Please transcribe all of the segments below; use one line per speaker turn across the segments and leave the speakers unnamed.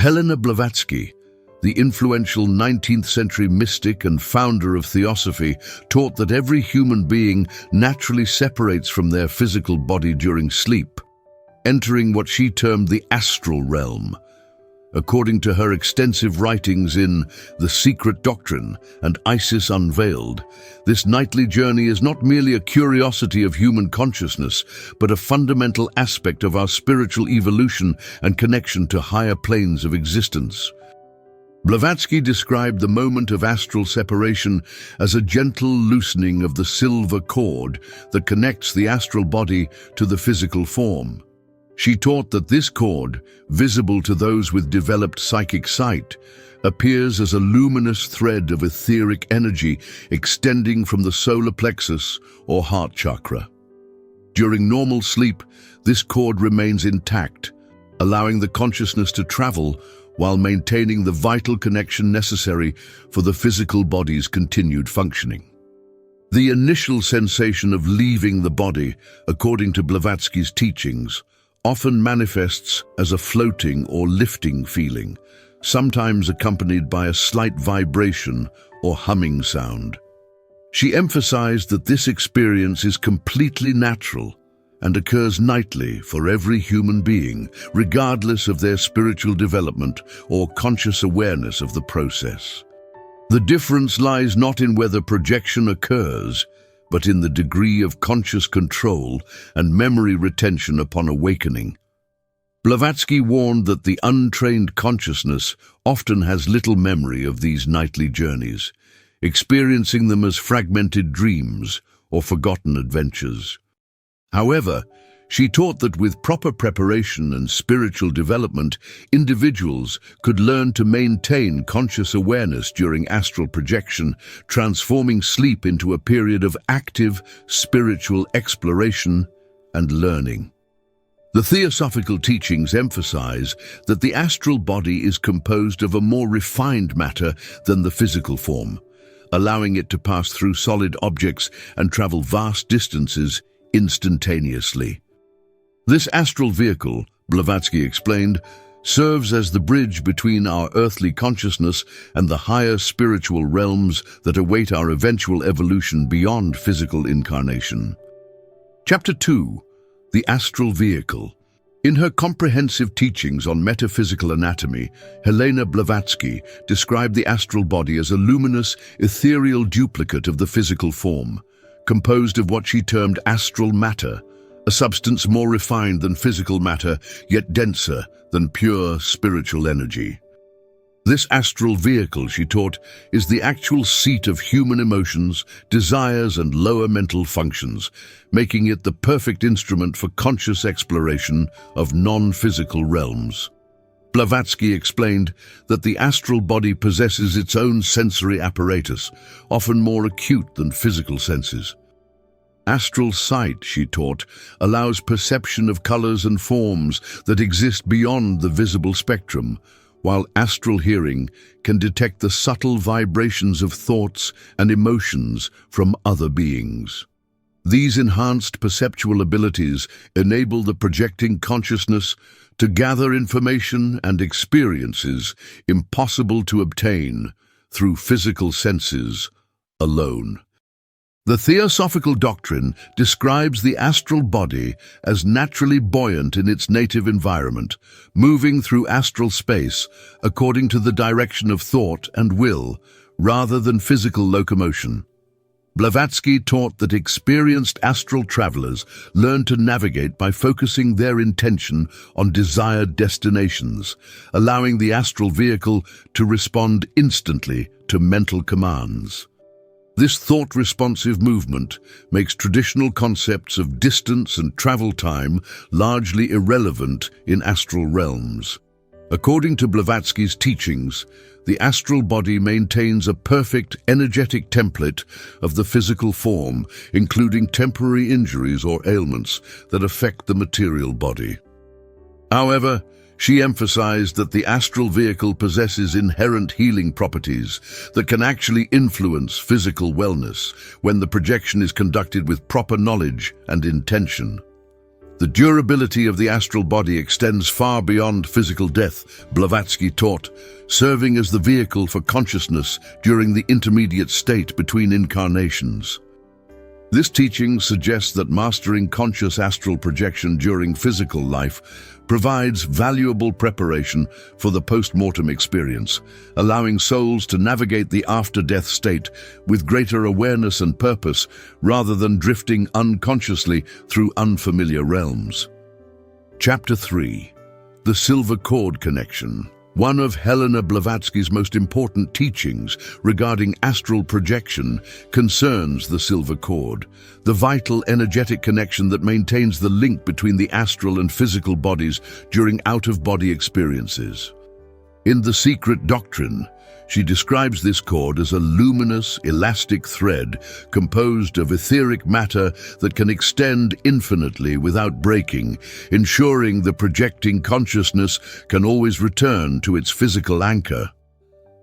Helena Blavatsky, the influential 19th-century mystic and founder of Theosophy, taught that every human being naturally separates from their physical body during sleep, entering what she termed the astral realm. According to her extensive writings in The Secret Doctrine and Unveiled, this nightly journey is not merely a curiosity of human consciousness, but a fundamental aspect of our spiritual evolution and connection to higher planes of existence. Blavatsky described the moment of astral separation as a gentle loosening of the silver cord that connects the astral body to the physical form. She taught that this cord, visible to those with developed psychic sight, appears as a luminous thread of etheric energy extending from the solar plexus or heart chakra. During normal sleep, this cord remains intact, allowing the consciousness to travel while maintaining the vital connection necessary for the physical body's continued functioning. The initial sensation of leaving the body, according to Blavatsky's teachings, often manifests as a floating or lifting feeling, sometimes accompanied by a slight vibration or humming sound. She emphasized that this experience is completely natural and occurs nightly for every human being, regardless of their spiritual development or conscious awareness of the process. The difference lies not in whether projection occurs, but in the degree of conscious control and memory retention upon awakening. Blavatsky warned that the untrained consciousness often has little memory of these nightly journeys, experiencing them as fragmented dreams or forgotten adventures. However, she taught that with proper preparation and spiritual development, individuals could learn to maintain conscious awareness during astral projection, transforming sleep into a period of active spiritual exploration and learning. The theosophical teachings emphasize that the astral body is composed of a more refined matter than the physical form, allowing it to pass through solid objects and travel vast distances instantaneously. This astral vehicle, Blavatsky explained, serves as the bridge between our earthly consciousness and the higher spiritual realms that await our eventual evolution beyond physical incarnation. Chapter 2. The Astral Vehicle. In her comprehensive teachings on metaphysical anatomy, Helena Blavatsky described the astral body as a luminous, ethereal duplicate of the physical form, composed of what she termed astral matter, a substance more refined than physical matter, yet denser than pure spiritual energy. This astral vehicle, she taught, is the actual seat of human emotions, desires, and lower mental functions, making it the perfect instrument for conscious exploration of non-physical realms. Blavatsky explained that the astral body possesses its own sensory apparatus, often more acute than physical senses. Astral sight, she taught, allows perception of colors and forms that exist beyond the visible spectrum, while astral hearing can detect the subtle vibrations of thoughts and emotions from other beings. These enhanced perceptual abilities enable the projecting consciousness to gather information and experiences impossible to obtain through physical senses alone. The Theosophical doctrine describes the astral body as naturally buoyant in its native environment, moving through astral space according to the direction of thought and will, rather than physical locomotion. Blavatsky taught that experienced astral travelers learn to navigate by focusing their intention on desired destinations, allowing the astral vehicle to respond instantly to mental commands. This thought-responsive movement makes traditional concepts of distance and travel time largely irrelevant in astral realms. According to Blavatsky's teachings, the astral body maintains a perfect energetic template of the physical form, including temporary injuries or ailments that affect the material body. However, she emphasized that the astral vehicle possesses inherent healing properties that can actually influence physical wellness when the projection is conducted with proper knowledge and intention. The durability of the astral body extends far beyond physical death, Blavatsky taught, serving as the vehicle for consciousness during the intermediate state between incarnations. This teaching suggests that mastering conscious astral projection during physical life provides valuable preparation for the post-mortem experience, allowing souls to navigate the after-death state with greater awareness and purpose rather than drifting unconsciously through unfamiliar realms. Chapter 3. The Silver Cord Connection. One of Helena Blavatsky's most important teachings regarding astral projection concerns the silver cord, the vital energetic connection that maintains the link between the astral and physical bodies during out-of-body experiences. In the Secret Doctrine, she describes this cord as a luminous, elastic thread composed of etheric matter that can extend infinitely without breaking, ensuring the projecting consciousness can always return to its physical anchor.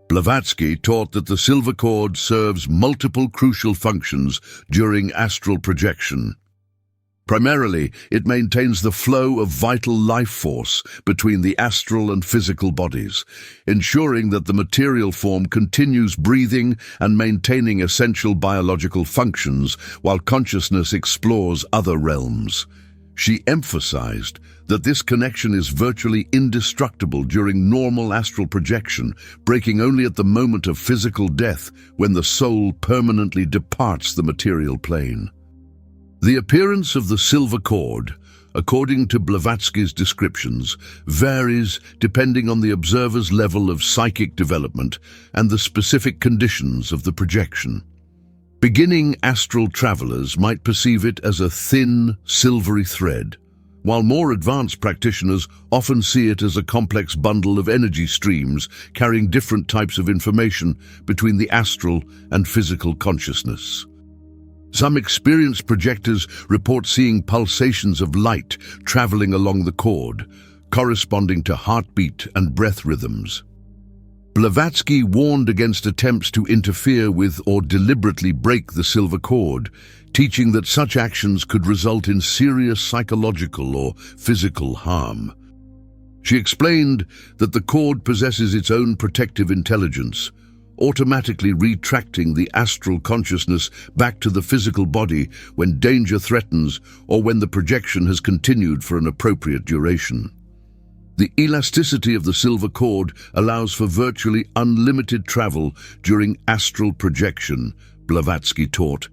Blavatsky taught that the silver cord serves multiple crucial functions during astral projection. Primarily, it maintains the flow of vital life force between the astral and physical bodies, ensuring that the material form continues breathing and maintaining essential biological functions while consciousness explores other realms. She emphasized that this connection is virtually indestructible during normal astral projection, breaking only at the moment of physical death when the soul permanently departs the material plane. The appearance of the silver cord, according to Blavatsky's descriptions, varies depending on the observer's level of psychic development and the specific conditions of the projection. Beginning astral travelers might perceive it as a thin, silvery thread, while more advanced practitioners often see it as a complex bundle of energy streams carrying different types of information between the astral and physical consciousness. Some experienced projectors report seeing pulsations of light traveling along the cord, corresponding to heartbeat and breath rhythms. Blavatsky warned against attempts to interfere with or deliberately break the silver cord, teaching that such actions could result in serious psychological or physical harm. She explained that the cord possesses its own protective intelligence, automatically retracting the astral consciousness back to the physical body when danger threatens or when the projection has continued for an appropriate duration. The elasticity of the silver cord allows for virtually unlimited travel during astral projection, Blavatsky taught,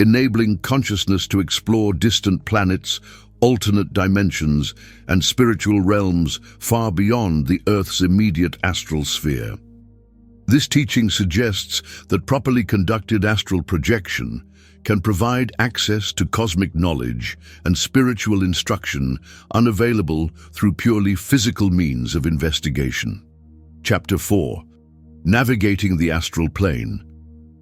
enabling consciousness to explore distant planets, alternate dimensions, and spiritual realms far beyond the Earth's immediate astral sphere. This teaching suggests that properly conducted astral projection can provide access to cosmic knowledge and spiritual instruction unavailable through purely physical means of investigation. Chapter 4. Navigating the Astral Plane.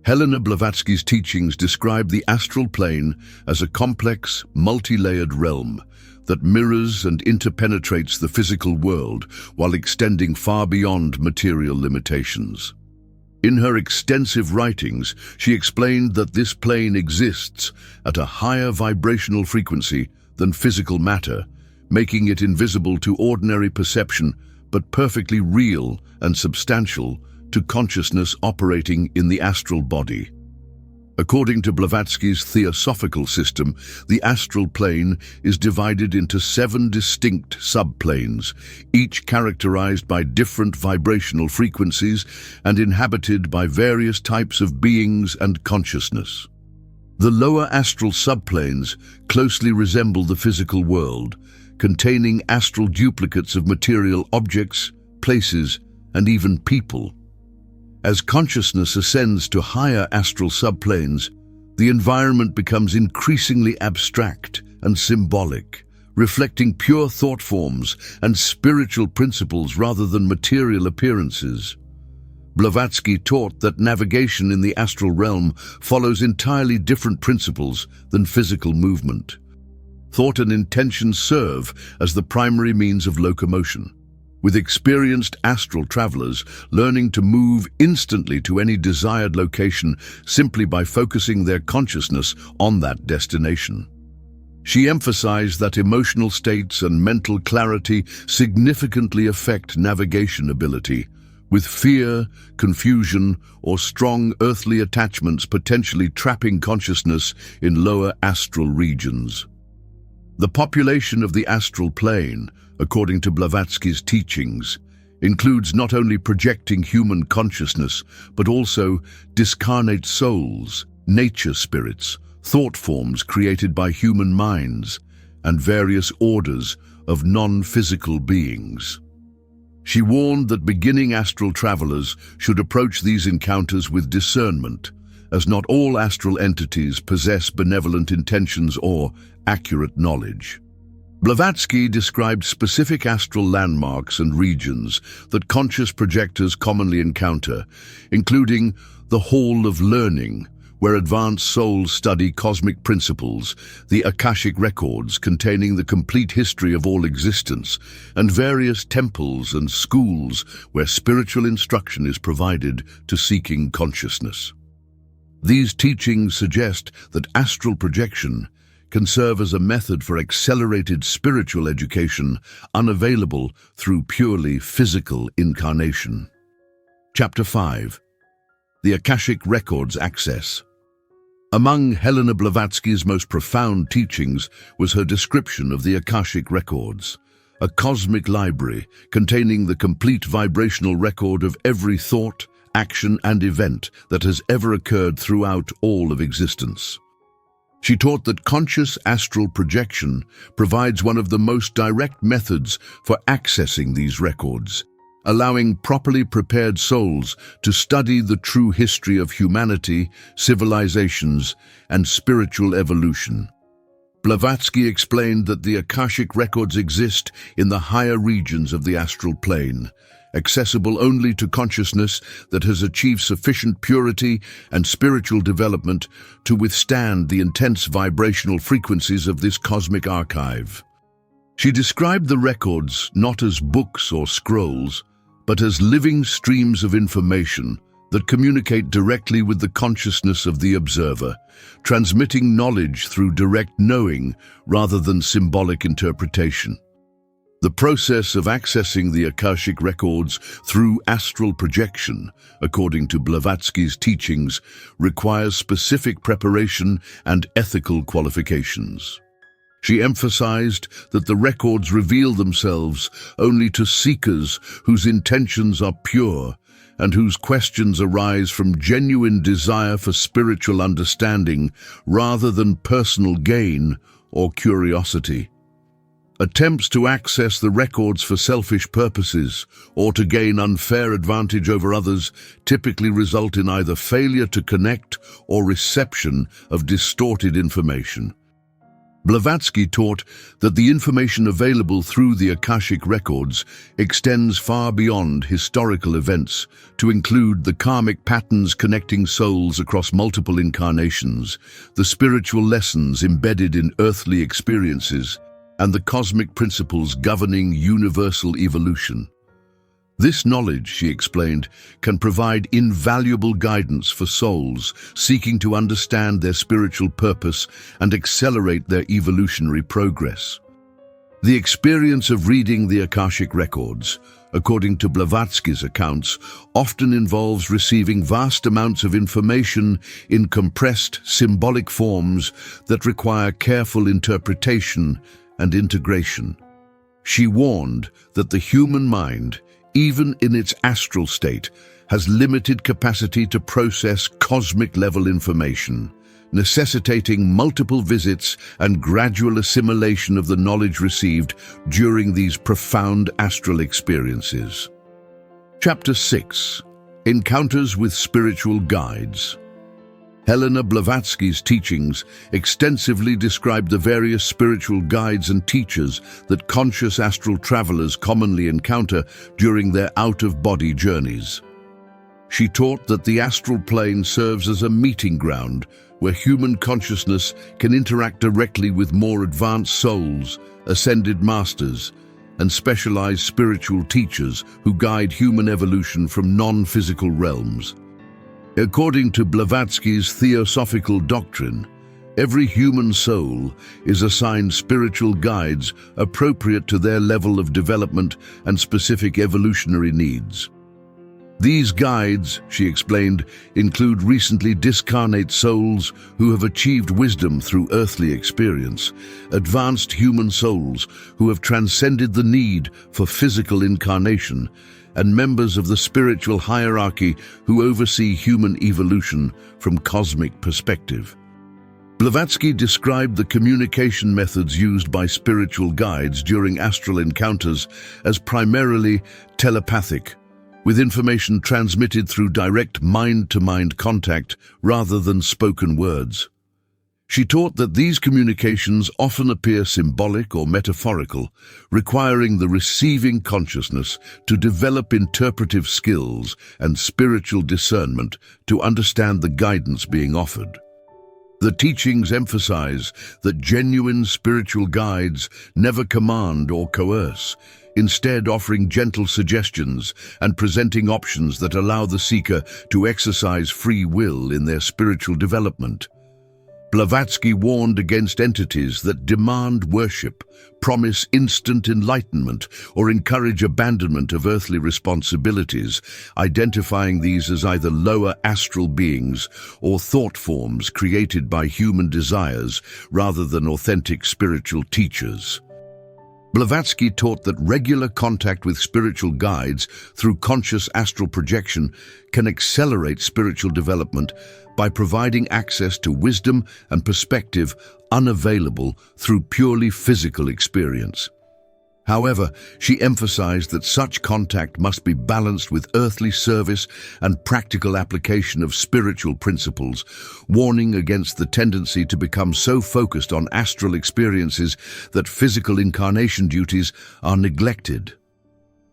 Helena Blavatsky's teachings describe the astral plane as a complex, multi-layered realm that mirrors and interpenetrates the physical world while extending far beyond material limitations. In her extensive writings, she explained that this plane exists at a higher vibrational frequency than physical matter, making it invisible to ordinary perception but perfectly real and substantial to consciousness operating in the astral body. According to Blavatsky's Theosophical system, the astral plane is divided into 7 distinct subplanes, each characterized by different vibrational frequencies and inhabited by various types of beings and consciousness. The lower astral subplanes closely resemble the physical world, containing astral duplicates of material objects, places, and even people. As consciousness ascends to higher astral subplanes, the environment becomes increasingly abstract and symbolic, reflecting pure thought forms and spiritual principles rather than material appearances. Blavatsky taught that navigation in the astral realm follows entirely different principles than physical movement. Thought and intention serve as the primary means of locomotion, with experienced astral travelers learning to move instantly to any desired location simply by focusing their consciousness on that destination. She emphasized that emotional states and mental clarity significantly affect navigation ability, with fear, confusion, or strong earthly attachments potentially trapping consciousness in lower astral regions. The population of the astral plane, according to Blavatsky's teachings, includes not only projecting human consciousness, but also discarnate souls, nature spirits, thought forms created by human minds, and various orders of non-physical beings. She warned that beginning astral travelers should approach these encounters with discernment, as not all astral entities possess benevolent intentions or accurate knowledge. Blavatsky described specific astral landmarks and regions that conscious projectors commonly encounter, including the Hall of Learning, where advanced souls study cosmic principles, the Akashic Records containing the complete history of all existence, and various temples and schools where spiritual instruction is provided to seeking consciousness. These teachings suggest that astral projection can serve as a method for accelerated spiritual education unavailable through purely physical incarnation. Chapter 5. The Akashic Records Access. Among Helena Blavatsky's most profound teachings was her description of the Akashic Records, a cosmic library containing the complete vibrational record of every thought, action, and event that has ever occurred throughout all of existence. She taught that conscious astral projection provides one of the most direct methods for accessing these records, allowing properly prepared souls to study the true history of humanity, civilizations, and spiritual evolution. Blavatsky explained that the Akashic Records exist in the higher regions of the astral plane, accessible only to consciousness that has achieved sufficient purity and spiritual development to withstand the intense vibrational frequencies of this cosmic archive. She described the records not as books or scrolls, but as living streams of information that communicate directly with the consciousness of the observer, transmitting knowledge through direct knowing rather than symbolic interpretation. The process of accessing the Akashic Records through astral projection, according to Blavatsky's teachings, requires specific preparation and ethical qualifications. She emphasized that the records reveal themselves only to seekers whose intentions are pure and whose questions arise from genuine desire for spiritual understanding rather than personal gain or curiosity. Attempts to access the records for selfish purposes or to gain unfair advantage over others typically result in either failure to connect or reception of distorted information. Blavatsky taught that the information available through the Akashic Records extends far beyond historical events to include the karmic patterns connecting souls across multiple incarnations, the spiritual lessons embedded in earthly experiences, and the cosmic principles governing universal evolution. This knowledge, she explained, can provide invaluable guidance for souls seeking to understand their spiritual purpose and accelerate their evolutionary progress. The experience of reading the Akashic Records, according to Blavatsky's accounts, often involves receiving vast amounts of information in compressed, symbolic forms that require careful interpretation and integration. She warned that the human mind, even in its astral state, has limited capacity to process cosmic-level information, necessitating multiple visits and gradual assimilation of the knowledge received during these profound astral experiences. Chapter 6. Encounters with Spiritual Guides. Helena Blavatsky's teachings extensively described the various spiritual guides and teachers that conscious astral travelers commonly encounter during their out-of-body journeys. She taught that the astral plane serves as a meeting ground where human consciousness can interact directly with more advanced souls, ascended masters, and specialized spiritual teachers who guide human evolution from non-physical realms. According to Blavatsky's Theosophical doctrine, Every human soul is assigned spiritual guides appropriate to their level of development and specific evolutionary needs. These guides, she explained, include recently discarnate souls who have achieved wisdom through earthly experience, advanced human souls who have transcended the need for physical incarnation, and members of the spiritual hierarchy who oversee human evolution from cosmic perspective. Blavatsky described the communication methods used by spiritual guides during astral encounters as primarily telepathic, with information transmitted through direct mind-to-mind contact rather than spoken words. She taught that these communications often appear symbolic or metaphorical, requiring the receiving consciousness to develop interpretive skills and spiritual discernment to understand the guidance being offered. The teachings emphasize that genuine spiritual guides never command or coerce, instead offering gentle suggestions and presenting options that allow the seeker to exercise free will in their spiritual development. Blavatsky warned against entities that demand worship, promise instant enlightenment, or encourage abandonment of earthly responsibilities, identifying these as either lower astral beings or thought forms created by human desires rather than authentic spiritual teachers. Blavatsky taught that regular contact with spiritual guides through conscious astral projection can accelerate spiritual development by providing access to wisdom and perspective unavailable through purely physical experience. However, she emphasized that such contact must be balanced with earthly service and practical application of spiritual principles, warning against the tendency to become so focused on astral experiences that physical incarnation duties are neglected.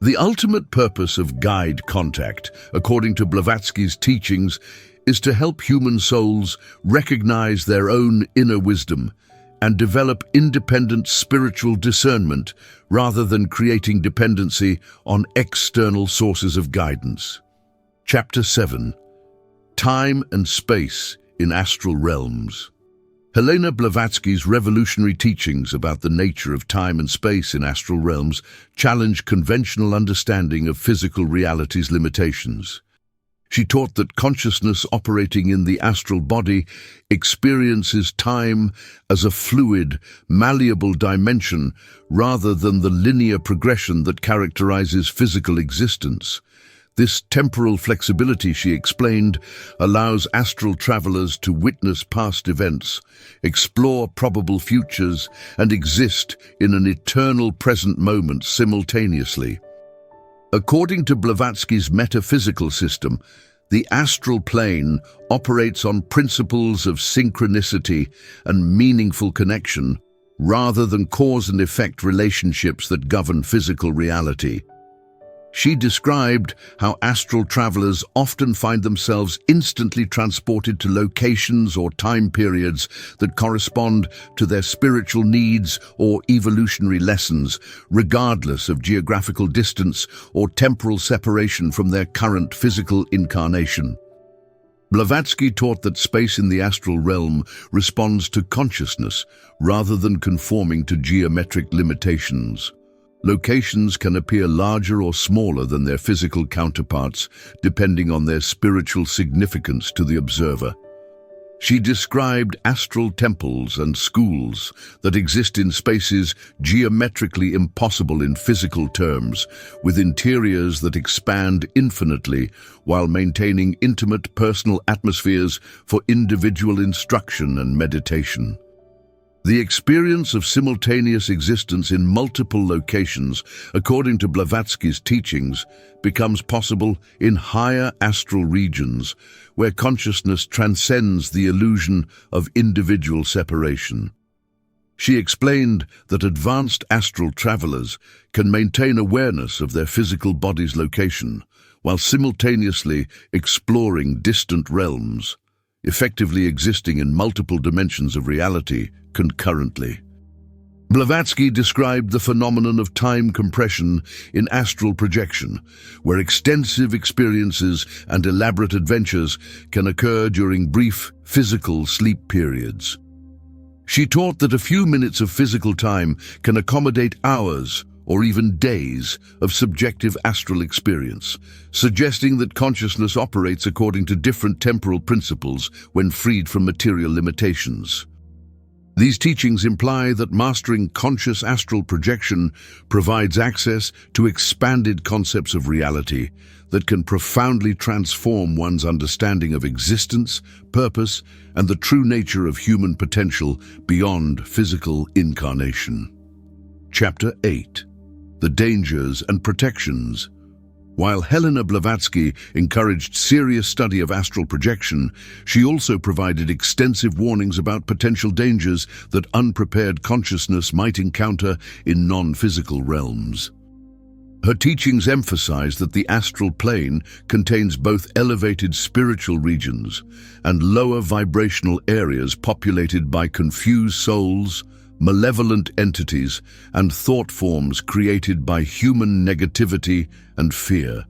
The ultimate purpose of guide contact, according to Blavatsky's teachings, is to help human souls recognize their own inner wisdom and develop independent spiritual discernment rather than creating dependency on external sources of guidance. Chapter 7. Time and Space in Astral Realms. Helena Blavatsky's revolutionary teachings about the nature of time and space in astral realms challenge conventional understanding of physical reality's limitations. She taught that consciousness operating in the astral body experiences time as a fluid, malleable dimension rather than the linear progression that characterizes physical existence. This temporal flexibility, she explained, allows astral travelers to witness past events, explore probable futures, and exist in an eternal present moment simultaneously. According to Blavatsky's metaphysical system, the astral plane operates on principles of synchronicity and meaningful connection, rather than cause and effect relationships that govern physical reality. She described how astral travelers often find themselves instantly transported to locations or time periods that correspond to their spiritual needs or evolutionary lessons, regardless of geographical distance or temporal separation from their current physical incarnation. Blavatsky taught that space in the astral realm responds to consciousness rather than conforming to geometric limitations. Locations can appear larger or smaller than their physical counterparts, depending on their spiritual significance to the observer. She described astral temples and schools that exist in spaces geometrically impossible in physical terms, with interiors that expand infinitely while maintaining intimate personal atmospheres for individual instruction and meditation. The experience of simultaneous existence in multiple locations, according to Blavatsky's teachings, becomes possible in higher astral regions, where consciousness transcends the illusion of individual separation. She explained that advanced astral travelers can maintain awareness of their physical body's location, while simultaneously exploring distant realms, effectively existing in multiple dimensions of reality concurrently. Blavatsky described the phenomenon of time compression in astral projection, where extensive experiences and elaborate adventures can occur during brief physical sleep periods. She taught that a few minutes of physical time can accommodate hours or even days of subjective astral experience, suggesting that consciousness operates according to different temporal principles when freed from material limitations. These teachings imply that mastering conscious astral projection provides access to expanded concepts of reality that can profoundly transform one's understanding of existence, purpose, and the true nature of human potential beyond physical incarnation. Chapter 8. The Dangers and Protections. While Helena Blavatsky encouraged serious study of astral projection, she also provided extensive warnings about potential dangers that unprepared consciousness might encounter in non-physical realms. Her teachings emphasize that the astral plane contains both elevated spiritual regions and lower vibrational areas populated by confused souls, malevolent entities, and thought forms created by human negativity and fear.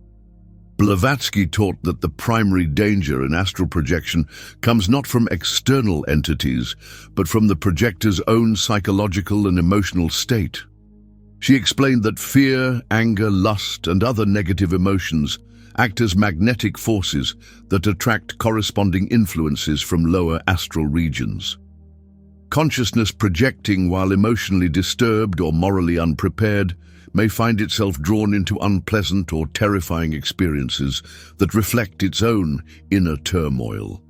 Blavatsky taught that the primary danger in astral projection comes not from external entities, but from the projector's own psychological and emotional state. She explained that fear, anger, lust, and other negative emotions act as magnetic forces that attract corresponding influences from lower astral regions. Consciousness projecting while emotionally disturbed or morally unprepared may find itself drawn into unpleasant or terrifying experiences that reflect its own inner turmoil.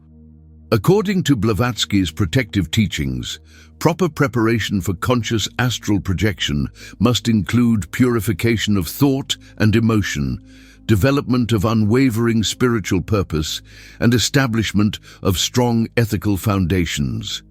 According to Blavatsky's protective teachings, proper preparation for conscious astral projection must include purification of thought and emotion, development of unwavering spiritual purpose, and establishment of strong ethical foundations.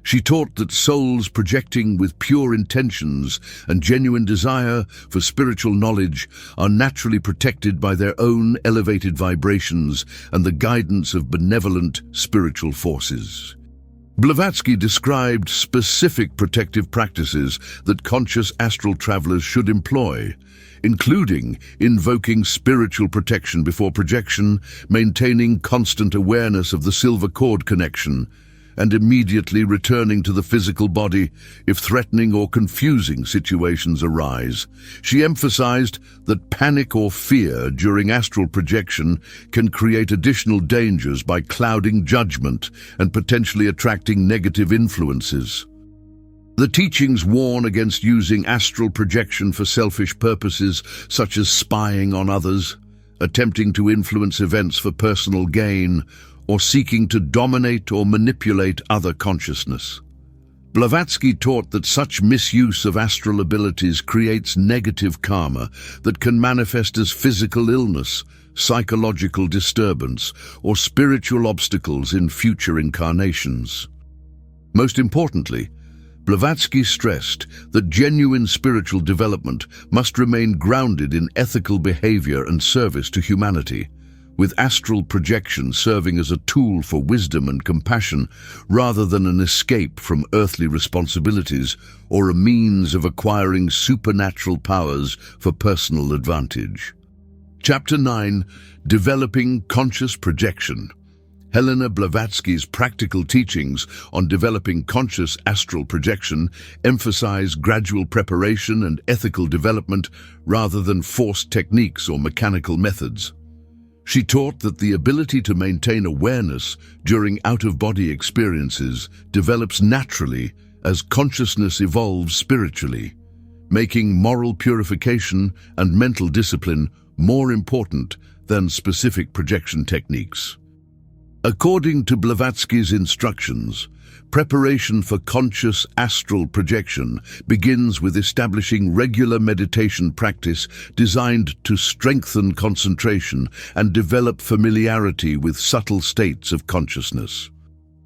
She taught that souls projecting with pure intentions and genuine desire for spiritual knowledge are naturally protected by their own elevated vibrations and the guidance of benevolent spiritual forces. Blavatsky described specific protective practices that conscious astral travelers should employ, including invoking spiritual protection before projection, maintaining constant awareness of the silver cord connection, and immediately returning to the physical body if threatening or confusing situations arise. She emphasized that panic or fear during astral projection can create additional dangers by clouding judgment and potentially attracting negative influences. The teachings warn against using astral projection for selfish purposes such as spying on others, attempting to influence events for personal gain, or seeking to dominate or manipulate other consciousness. Blavatsky taught that such misuse of astral abilities creates negative karma that can manifest as physical illness, psychological disturbance, or spiritual obstacles in future incarnations. Most importantly, Blavatsky stressed that genuine spiritual development must remain grounded in ethical behavior and service to humanity, with astral projection serving as a tool for wisdom and compassion rather than an escape from earthly responsibilities or a means of acquiring supernatural powers for personal advantage. Chapter 9. Developing Conscious Projection. Helena Blavatsky's practical teachings on developing conscious astral projection emphasize gradual preparation and ethical development rather than forced techniques or mechanical methods. She taught that the ability to maintain awareness during out-of-body experiences develops naturally as consciousness evolves spiritually, making moral purification and mental discipline more important than specific projection techniques. According to Blavatsky's instructions, preparation for conscious astral projection begins with establishing regular meditation practice designed to strengthen concentration and develop familiarity with subtle states of consciousness.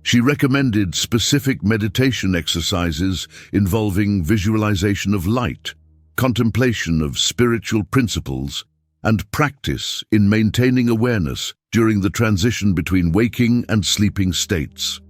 She recommended specific meditation exercises involving visualization of light, contemplation of spiritual principles, and practice in maintaining awareness during the transition between waking and sleeping states.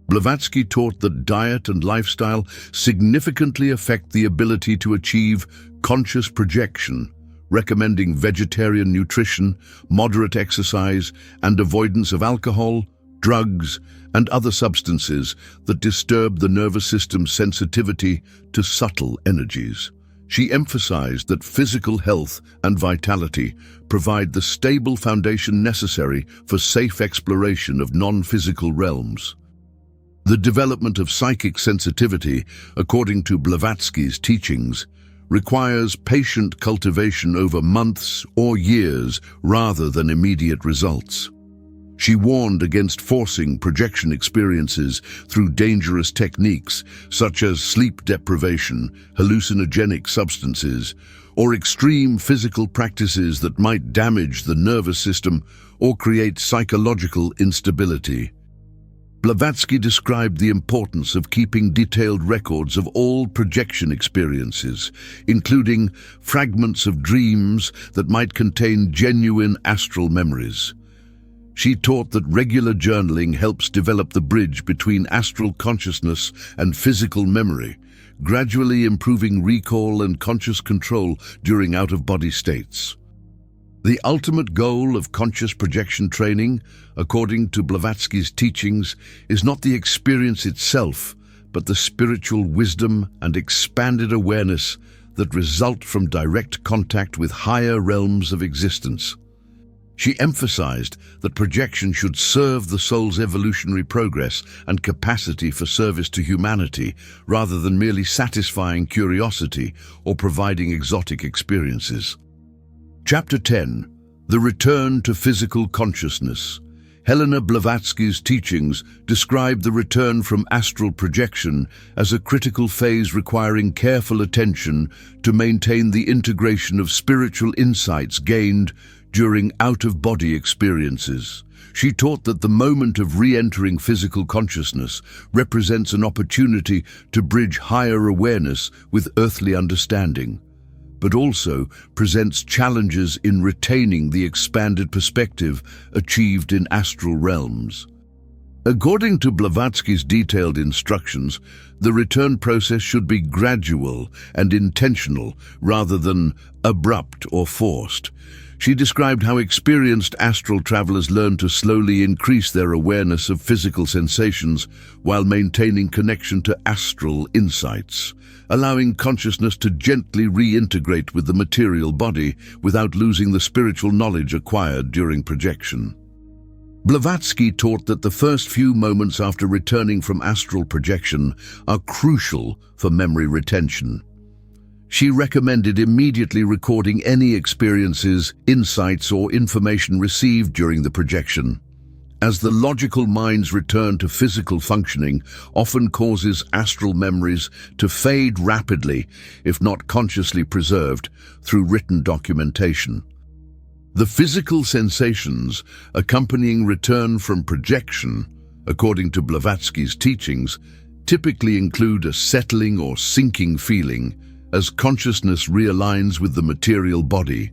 Blavatsky taught that diet and lifestyle significantly affect the ability to achieve conscious projection, recommending vegetarian nutrition, moderate exercise, and avoidance of alcohol, drugs, and other substances that disturb the nervous system's sensitivity to subtle energies. She emphasized that physical health and vitality provide the stable foundation necessary for safe exploration of non-physical realms. The development of psychic sensitivity, according to Blavatsky's teachings, requires patient cultivation over months or years rather than immediate results. She warned against forcing projection experiences through dangerous techniques such as sleep deprivation, hallucinogenic substances, or extreme physical practices that might damage the nervous system or create psychological instability. Blavatsky described the importance of keeping detailed records of all projection experiences, including fragments of dreams that might contain genuine astral memories. She taught that regular journaling helps develop the bridge between astral consciousness and physical memory, gradually improving recall and conscious control during out-of-body states. The ultimate goal of conscious projection training, according to Blavatsky's teachings, is not the experience itself, but the spiritual wisdom and expanded awareness that result from direct contact with higher realms of existence. She emphasized that projection should serve the soul's evolutionary progress and capacity for service to humanity, rather than merely satisfying curiosity or providing exotic experiences. Chapter 10. The Return to Physical Consciousness. Helena Blavatsky's teachings describe the return from astral projection as a critical phase requiring careful attention to maintain the integration of spiritual insights gained during out-of-body experiences. She taught that the moment of re-entering physical consciousness represents an opportunity to bridge higher awareness with earthly understanding, but also presents challenges in retaining the expanded perspective achieved in astral realms. According to Blavatsky's detailed instructions, the return process should be gradual and intentional rather than abrupt or forced. She described how experienced astral travelers learn to slowly increase their awareness of physical sensations while maintaining connection to astral insights, allowing consciousness to gently reintegrate with the material body without losing the spiritual knowledge acquired during projection. Blavatsky taught that the first few moments after returning from astral projection are crucial for memory retention. She recommended immediately recording any experiences, insights, or information received during the projection, as the logical mind's return to physical functioning often causes astral memories to fade rapidly, if not consciously preserved, through written documentation. The physical sensations accompanying return from projection, according to Blavatsky's teachings, typically include a settling or sinking feeling as consciousness realigns with the material body,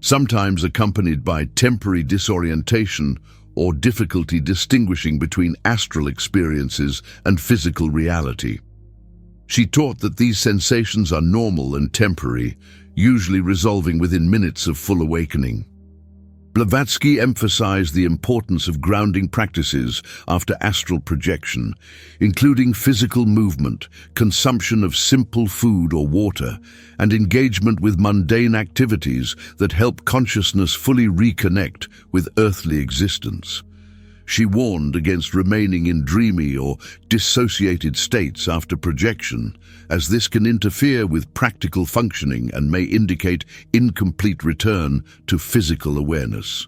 sometimes accompanied by temporary disorientation or difficulty distinguishing between astral experiences and physical reality. She taught that these sensations are normal and temporary, usually resolving within minutes of full awakening. Blavatsky emphasized the importance of grounding practices after astral projection, including physical movement, consumption of simple food or water, and engagement with mundane activities that help consciousness fully reconnect with earthly existence. She warned against remaining in dreamy or dissociated states after projection, as this can interfere with practical functioning and may indicate incomplete return to physical awareness.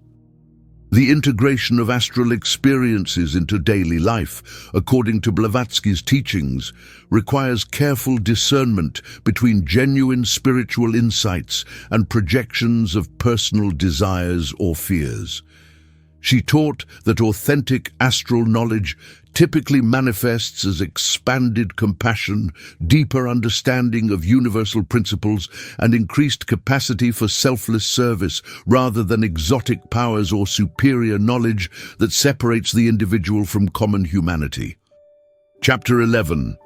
The integration of astral experiences into daily life, according to Blavatsky's teachings, requires careful discernment between genuine spiritual insights and projections of personal desires or fears. She taught that authentic astral knowledge typically manifests as expanded compassion, deeper understanding of universal principles, and increased capacity for selfless service, rather than exotic powers or superior knowledge that separates the individual from common humanity. Chapter 11.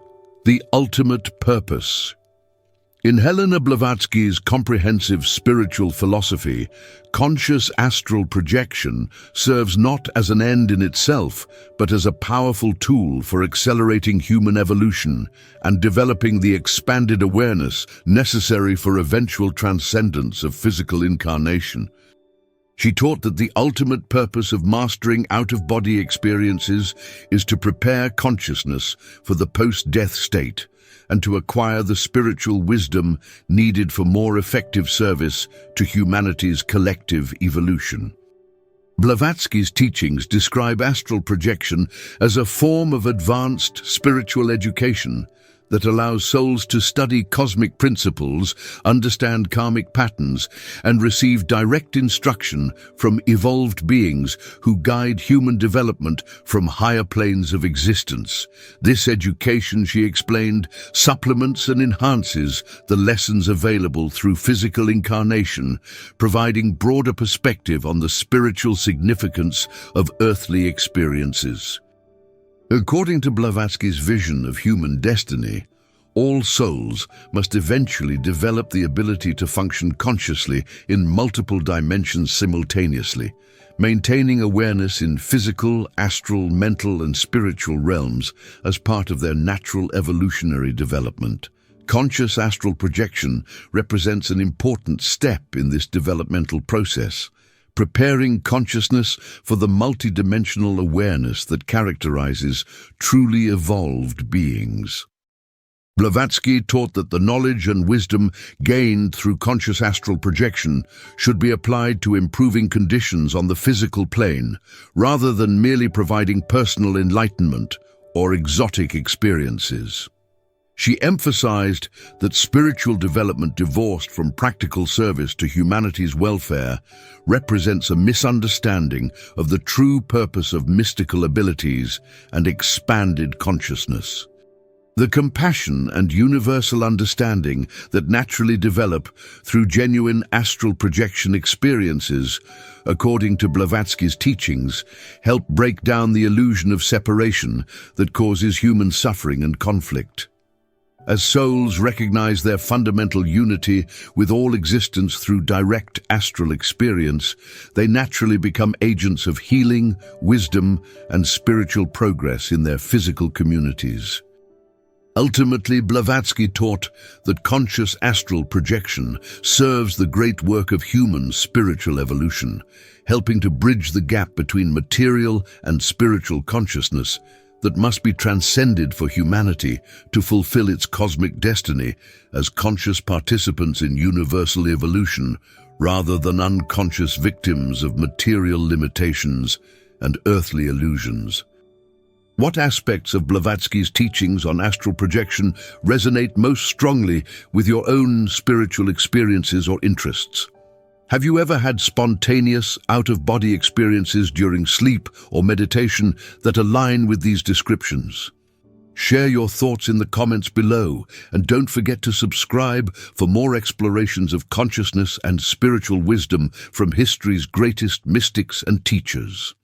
The Ultimate Purpose. In Helena Blavatsky's comprehensive spiritual philosophy, conscious astral projection serves not as an end in itself, but as a powerful tool for accelerating human evolution and developing the expanded awareness necessary for eventual transcendence of physical incarnation. She taught that the ultimate purpose of mastering out-of-body experiences is to prepare consciousness for the post-death state, and to acquire the spiritual wisdom needed for more effective service to humanity's collective evolution. Blavatsky's teachings describe astral projection as a form of advanced spiritual education that allows souls to study cosmic principles, understand karmic patterns, and receive direct instruction from evolved beings who guide human development from higher planes of existence. This education, she explained, supplements and enhances the lessons available through physical incarnation, providing broader perspective on the spiritual significance of earthly experiences. According to Blavatsky's vision of human destiny, all souls must eventually develop the ability to function consciously in multiple dimensions simultaneously, maintaining awareness in physical, astral, mental, and spiritual realms as part of their natural evolutionary development. Conscious astral projection represents an important step in this developmental process, preparing consciousness for the multidimensional awareness that characterizes truly evolved beings. Blavatsky taught that the knowledge and wisdom gained through conscious astral projection should be applied to improving conditions on the physical plane, rather than merely providing personal enlightenment or exotic experiences. She emphasized that spiritual development divorced from practical service to humanity's welfare represents a misunderstanding of the true purpose of mystical abilities and expanded consciousness. The compassion and universal understanding that naturally develop through genuine astral projection experiences, according to Blavatsky's teachings, help break down the illusion of separation that causes human suffering and conflict. As souls recognize their fundamental unity with all existence through direct astral experience, they naturally become agents of healing, wisdom, and spiritual progress in their physical communities. Ultimately, Blavatsky taught that conscious astral projection serves the great work of human spiritual evolution, helping to bridge the gap between material and spiritual consciousness that must be transcended for humanity to fulfill its cosmic destiny as conscious participants in universal evolution, rather than unconscious victims of material limitations and earthly illusions. What aspects of Blavatsky's teachings on astral projection resonate most strongly with your own spiritual experiences or interests? Have you ever had spontaneous, out-of-body experiences during sleep or meditation that align with these descriptions? Share your thoughts in the comments below, and don't forget to subscribe for more explorations of consciousness and spiritual wisdom from history's greatest mystics and teachers.